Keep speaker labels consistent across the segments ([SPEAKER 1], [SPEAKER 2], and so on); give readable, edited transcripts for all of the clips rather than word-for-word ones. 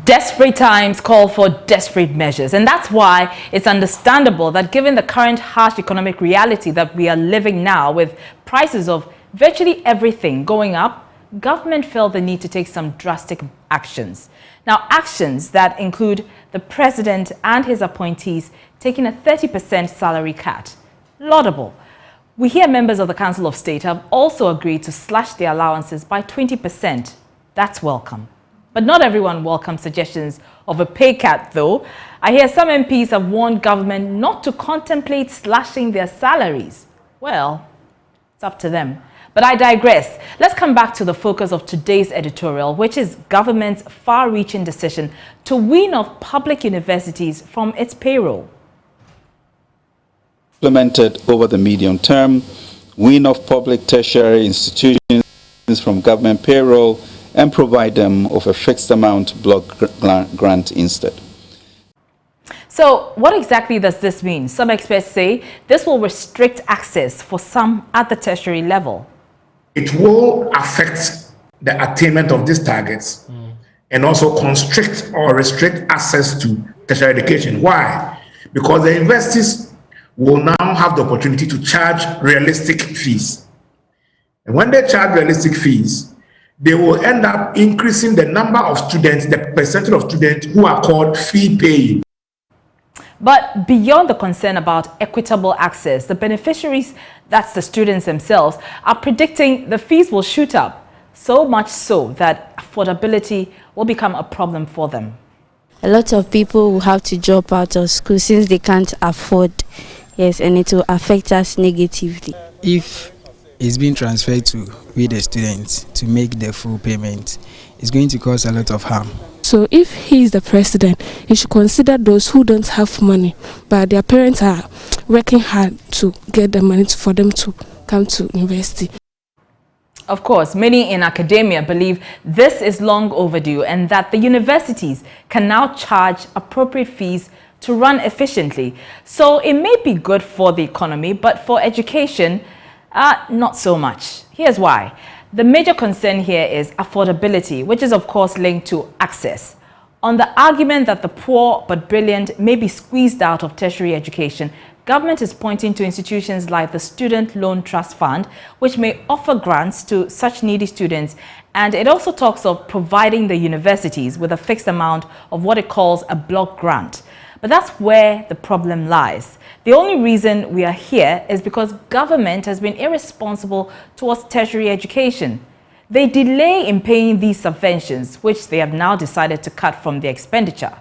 [SPEAKER 1] Desperate times call for desperate measures, and that's why it's understandable that given the current harsh economic reality that we are living now, with prices of virtually everything going up, government felt the need to take some drastic actions. Now, actions that include the president and his appointees taking a 30% salary cut. Laudable. We hear members of the Council of State have also agreed to slash their allowances by 20%. That's welcome. But not everyone welcomes suggestions of a pay cut, though. I hear some MPs have warned government not to contemplate slashing their salaries. Well, it's up to them. But I digress. Let's come back to the focus of today's editorial, which is government's far-reaching decision to wean off public universities from its payroll.
[SPEAKER 2] Implemented over the medium term, wean off public tertiary institutions from government payroll and provide them of a fixed amount block grant instead.
[SPEAKER 1] So what exactly does this mean? Some experts say this will restrict access for some at the tertiary level.
[SPEAKER 3] It will affect the attainment of these targets and also constrict or restrict access to tertiary education. Why? Because the universities will now have the opportunity to charge realistic fees. And when they charge realistic fees, they will end up increasing the number of students, the percentage of students who are called fee paying.
[SPEAKER 1] But beyond the concern about equitable access, the beneficiaries, that's the students themselves, are predicting the fees will shoot up, so much so that affordability will become a problem for them.
[SPEAKER 4] A lot of people will have to drop out of school since they can't afford, yes, and it will affect us negatively.
[SPEAKER 5] If it's being transferred to we the students to make the full payment, it's going to cause a lot of harm.
[SPEAKER 6] So if he is the president, he should consider those who don't have money, but their parents are working hard to get the money for them to come to university.
[SPEAKER 1] Of course, many in academia believe this is long overdue and that the universities can now charge appropriate fees to run efficiently. So it may be good for the economy, but for education, not so much. Here's why. The major concern here is affordability, which is of course linked to access. On the argument that the poor but brilliant may be squeezed out of tertiary education, government is pointing to institutions like the Student Loan Trust Fund, which may offer grants to such needy students. And it also talks of providing the universities with a fixed amount of what it calls a block grant. But that's where the problem lies. The only reason we are here is because government has been irresponsible towards tertiary education. They delay in paying these subventions, which they have now decided to cut from their expenditure.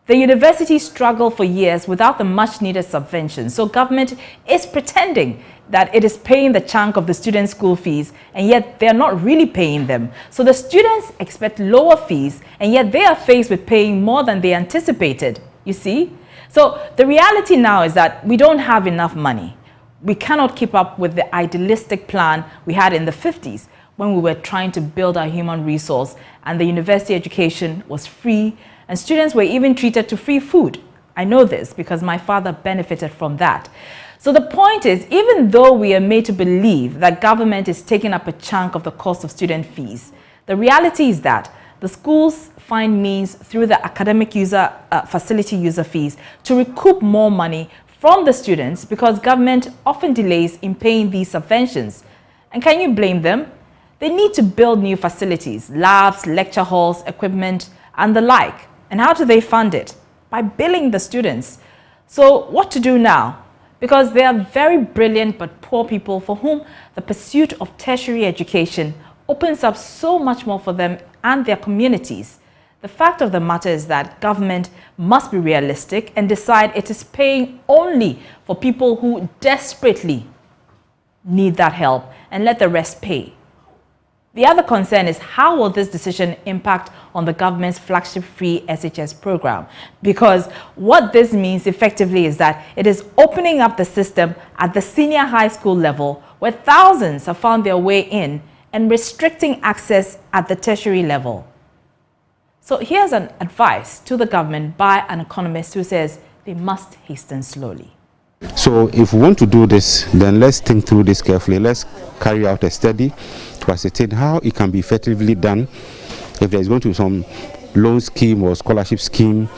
[SPEAKER 1] The universities struggle for years without the much-needed subventions, so government is pretending that it is paying the chunk of the students' school fees, and yet they are not really paying them. So the students expect lower fees, and yet they are faced with paying more than they anticipated. You see? So the reality now is that we don't have enough money. We cannot keep up with the idealistic plan we had in the 50s when we were trying to build our human resource and the university education was free and students were even treated to free food. I know this because my father benefited from that. So the point is, even though we are made to believe that government is taking up a chunk of the cost of student fees, the reality is that the schools find means through the academic facility user fees to recoup more money from the students because government often delays in paying these subventions. And can you blame them? They need to build new facilities, labs, lecture halls, equipment, and the like. And how do they fund it? By billing the students. So what to do now? Because they are very brilliant but poor people for whom the pursuit of tertiary education opens up so much more for them and their communities. The fact of the matter is that government must be realistic and decide it is paying only for people who desperately need that help and let the rest pay. The other concern is how will this decision impact on the government's flagship free SHS program? Because what this means effectively is that it is opening up the system at the senior high school level where thousands have found their way in and restricting access at the tertiary level. So here's an advice to the government by an economist who says they must hasten slowly.
[SPEAKER 7] So if we want to do this, then let's think through this carefully. Let's carry out a study to ascertain how it can be effectively done. If there's going to be some loan scheme or scholarship scheme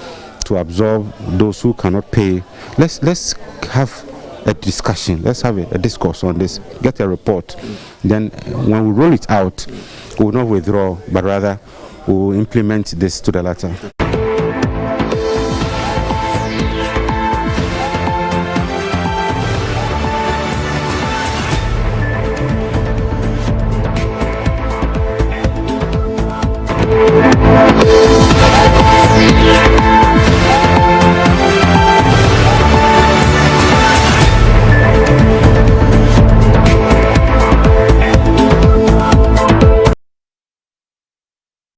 [SPEAKER 7] to absorb those who cannot pay. Let's have a discussion. Let's have a discourse on this. Get a report. Then when we roll it out, we will not withdraw, but rather we will implement this to the latter.